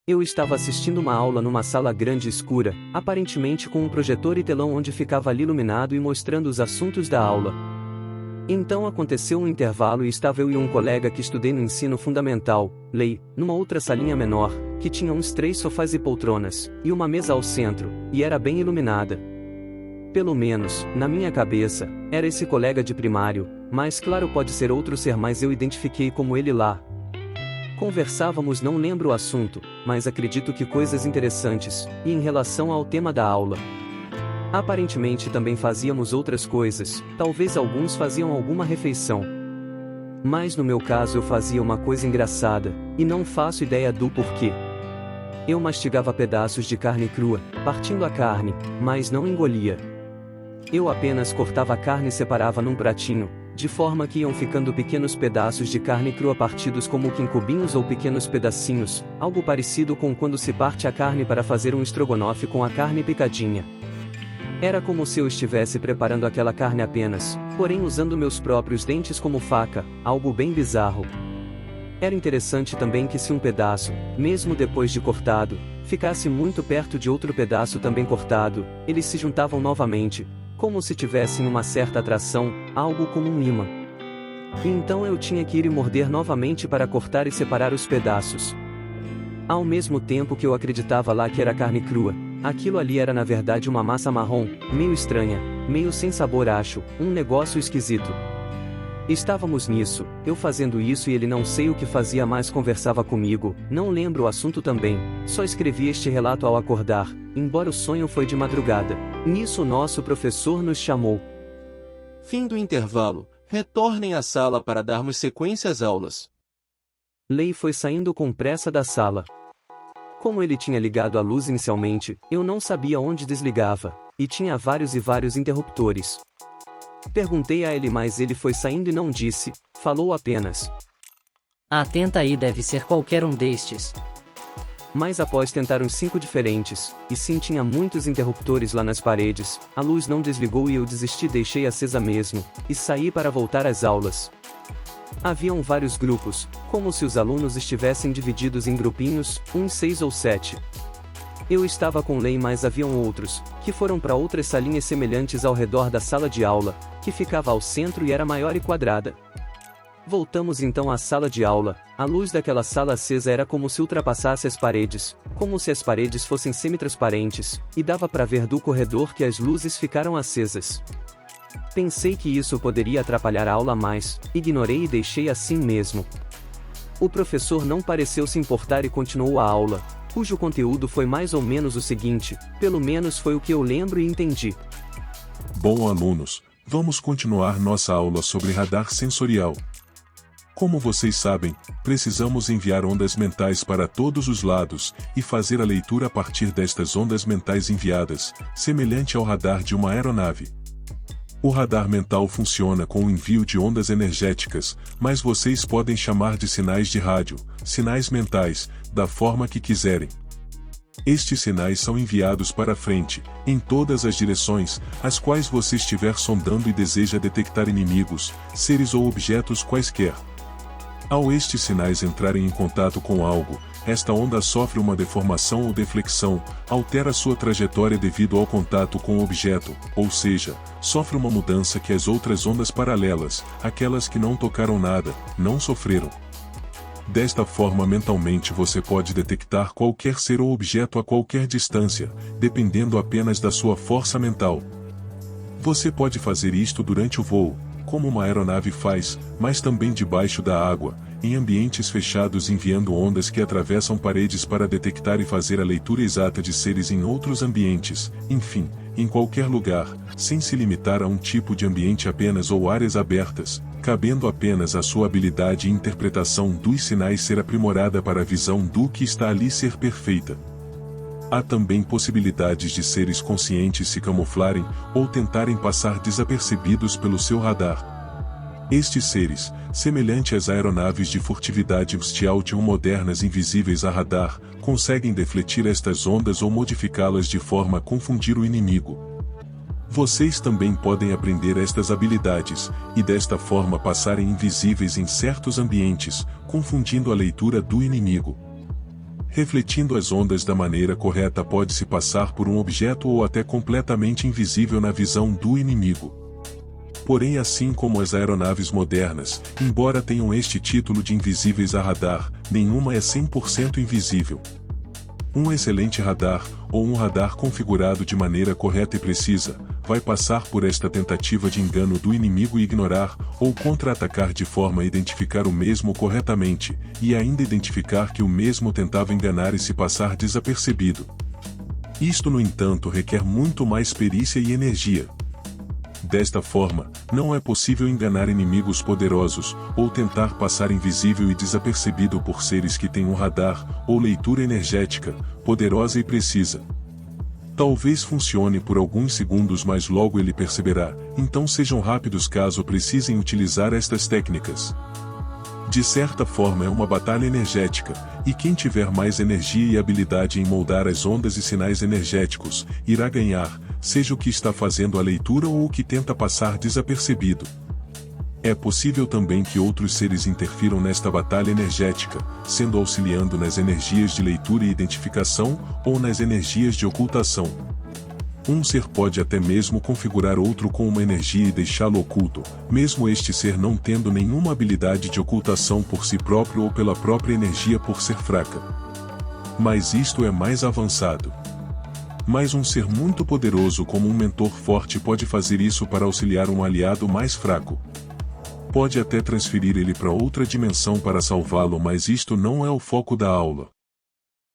Eu estava assistindo uma aula numa sala grande e escura, aparentemente com um projetor e telão onde ficava ali iluminado e mostrando os assuntos da aula. Então aconteceu um intervalo e estava eu e um colega que estudei no ensino fundamental, Lei, numa outra salinha menor, que tinha uns 3 sofás e poltronas, e uma mesa ao centro, e era bem iluminada. Pelo menos, na minha cabeça, era esse colega de primário, mas claro pode ser outro ser, mas eu identifiquei como ele lá. Conversávamos, não lembro o assunto, mas acredito que coisas interessantes, e em relação ao tema da aula. Aparentemente também fazíamos outras coisas, talvez alguns faziam alguma refeição. Mas no meu caso eu fazia uma coisa engraçada, e não faço ideia do porquê. Eu mastigava pedaços de carne crua, partindo a carne, mas não engolia. Eu apenas cortava a carne e separava num pratinho, de forma que iam ficando pequenos pedaços de carne crua partidos como que em cubinhos ou pequenos pedacinhos, algo parecido com quando se parte a carne para fazer um estrogonofe com a carne picadinha. Era como se eu estivesse preparando aquela carne apenas, porém usando meus próprios dentes como faca, algo bem bizarro. Era interessante também que se um pedaço, mesmo depois de cortado, ficasse muito perto de outro pedaço também cortado, eles se juntavam novamente, como se tivessem uma certa atração, algo como um imã. E então eu tinha que ir e morder novamente para cortar e separar os pedaços. Ao mesmo tempo que eu acreditava lá que era carne crua, aquilo ali era na verdade uma massa marrom, meio estranha, meio sem sabor, acho, um negócio esquisito. Estávamos nisso, eu fazendo isso e ele não sei o que fazia, mais conversava comigo, não lembro o assunto também, só escrevi este relato ao acordar, embora o sonho foi de madrugada. Nisso nosso professor nos chamou. Fim do intervalo, retornem à sala para darmos sequência às aulas. Lei foi saindo com pressa da sala. Como ele tinha ligado a luz inicialmente, eu não sabia onde desligava, e tinha vários e vários interruptores. Perguntei a ele, mas ele foi saindo e não disse, falou apenas. Atenta aí, deve ser qualquer um destes. Mas após tentar uns 5 diferentes, e sim tinha muitos interruptores lá nas paredes, a luz não desligou e eu desisti, deixei acesa mesmo, e saí para voltar às aulas. Haviam vários grupos, como se os alunos estivessem divididos em grupinhos, uns 6 ou 7. Eu estava com Lei, mas haviam outros, que foram para outras salinhas semelhantes ao redor da sala de aula, que ficava ao centro e era maior e quadrada. Voltamos então à sala de aula, a luz daquela sala acesa era como se ultrapassasse as paredes, como se as paredes fossem semitransparentes, e dava para ver do corredor que as luzes ficaram acesas. Pensei que isso poderia atrapalhar a aula, mas ignorei e deixei assim mesmo. O professor não pareceu se importar e continuou a aula, cujo conteúdo foi mais ou menos o seguinte, pelo menos foi o que eu lembro e entendi. Bom, alunos, vamos continuar nossa aula sobre radar sensorial. Como vocês sabem, precisamos enviar ondas mentais para todos os lados, e fazer a leitura a partir destas ondas mentais enviadas, semelhante ao radar de uma aeronave. O radar mental funciona com o envio de ondas energéticas, mas vocês podem chamar de sinais de rádio, sinais mentais, da forma que quiserem. Estes sinais são enviados para frente, em todas as direções, as quais você estiver sondando e deseja detectar inimigos, seres ou objetos quaisquer. Ao estes sinais entrarem em contato com algo, esta onda sofre uma deformação ou deflexão, altera sua trajetória devido ao contato com o objeto, ou seja, sofre uma mudança que as outras ondas paralelas, aquelas que não tocaram nada, não sofreram. Desta forma, mentalmente você pode detectar qualquer ser ou objeto a qualquer distância, dependendo apenas da sua força mental. Você pode fazer isto durante o voo, como uma aeronave faz, mas também debaixo da água, em ambientes fechados, enviando ondas que atravessam paredes para detectar e fazer a leitura exata de seres em outros ambientes, enfim, em qualquer lugar, sem se limitar a um tipo de ambiente apenas ou áreas abertas, cabendo apenas a sua habilidade e interpretação dos sinais ser aprimorada para a visão do que está ali ser perfeita. Há também possibilidades de seres conscientes se camuflarem, ou tentarem passar desapercebidos pelo seu radar. Estes seres, semelhante às aeronaves de furtividade stealth ou modernas invisíveis a radar, conseguem defletir estas ondas ou modificá-las de forma a confundir o inimigo. Vocês também podem aprender estas habilidades, e desta forma passarem invisíveis em certos ambientes, confundindo a leitura do inimigo. refletindo as ondas da maneira correta, pode-se passar por um objeto ou até completamente invisível na visão do inimigo. Porém, assim como as aeronaves modernas, embora tenham este título de invisíveis a radar, nenhuma é 100% invisível. Um excelente radar, ou um radar configurado de maneira correta e precisa, vai passar por esta tentativa de engano do inimigo e ignorar, ou contra-atacar de forma a identificar o mesmo corretamente, e ainda identificar que o mesmo tentava enganar e se passar desapercebido. Isto, no entanto, requer muito mais perícia e energia. Desta forma, não é possível enganar inimigos poderosos, ou tentar passar invisível e desapercebido por seres que têm um radar, ou leitura energética, poderosa e precisa. Talvez funcione por alguns segundos, mas logo ele perceberá, então sejam rápidos caso precisem utilizar estas técnicas. De certa forma é uma batalha energética, e quem tiver mais energia e habilidade em moldar as ondas e sinais energéticos, irá ganhar, seja o que está fazendo a leitura ou o que tenta passar desapercebido. É possível também que outros seres interfiram nesta batalha energética, sendo auxiliando nas energias de leitura e identificação, ou nas energias de ocultação. Um ser pode até mesmo configurar outro com uma energia e deixá-lo oculto, mesmo este ser não tendo nenhuma habilidade de ocultação por si próprio ou pela própria energia por ser fraca. Mas isto é mais avançado. Mas um ser muito poderoso como um mentor forte pode fazer isso para auxiliar um aliado mais fraco. Pode até transferir ele para outra dimensão para salvá-lo, mas isto não é o foco da aula.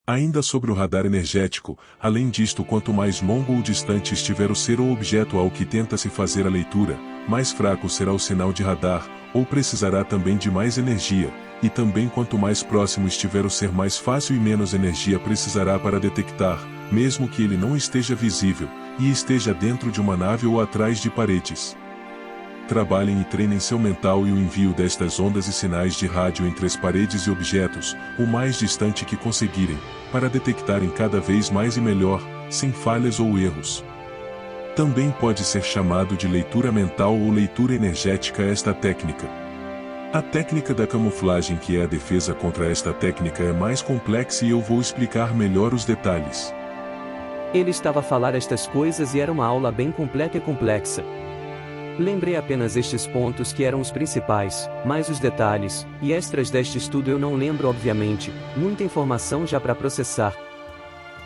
Ainda sobre o radar energético, além disto, quanto mais longo ou distante estiver o ser ou objeto ao que tenta-se fazer a leitura, mais fraco será o sinal de radar, ou precisará também de mais energia, e também quanto mais próximo estiver o ser, mais fácil e menos energia precisará para detectar, mesmo que ele não esteja visível, e esteja dentro de uma nave ou atrás de paredes. Trabalhem e treinem seu mental e o envio destas ondas e sinais de rádio entre as paredes e objetos, o mais distante que conseguirem, para detectarem cada vez mais e melhor, sem falhas ou erros. Também pode ser chamado de leitura mental ou leitura energética esta técnica. A técnica da camuflagem, que é a defesa contra esta técnica, é mais complexa e eu vou explicar melhor os detalhes. Ele estava a falar estas coisas e era uma aula bem completa e complexa. Lembrei apenas estes pontos que eram os principais, mas os detalhes, e extras deste estudo eu não lembro obviamente, muita informação já para processar.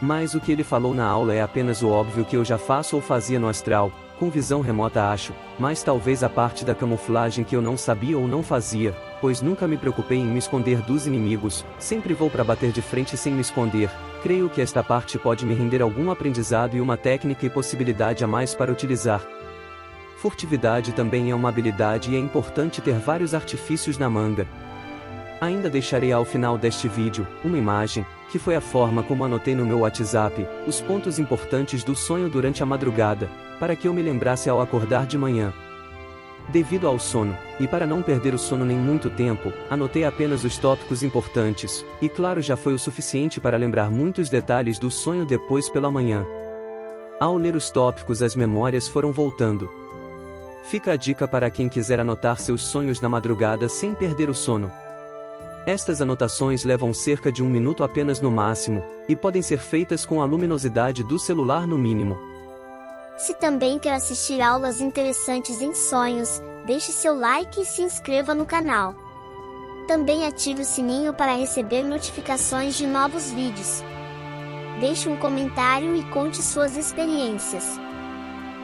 Mas o que ele falou na aula é apenas o óbvio que eu já faço ou fazia no astral, com visão remota acho, mas talvez a parte da camuflagem que eu não sabia ou não fazia, pois nunca me preocupei em me esconder dos inimigos, sempre vou para bater de frente sem me esconder. Creio que esta parte pode me render algum aprendizado e uma técnica e possibilidade a mais para utilizar. Furtividade também é uma habilidade e é importante ter vários artifícios na manga. Ainda deixarei ao final deste vídeo, uma imagem, que foi a forma como anotei no meu WhatsApp, os pontos importantes do sonho durante a madrugada, para que eu me lembrasse ao acordar de manhã. Devido ao sono, e para não perder o sono nem muito tempo, anotei apenas os tópicos importantes, e claro, já foi o suficiente para lembrar muitos detalhes do sonho depois pela manhã. Ao ler os tópicos, as memórias foram voltando. Fica a dica para quem quiser anotar seus sonhos na madrugada sem perder o sono. Estas anotações levam cerca de 1 minuto apenas no máximo, e podem ser feitas com a luminosidade do celular no mínimo. Se também quer assistir aulas interessantes em sonhos, deixe seu like e se inscreva no canal. Também ative o sininho para receber notificações de novos vídeos. Deixe um comentário e conte suas experiências.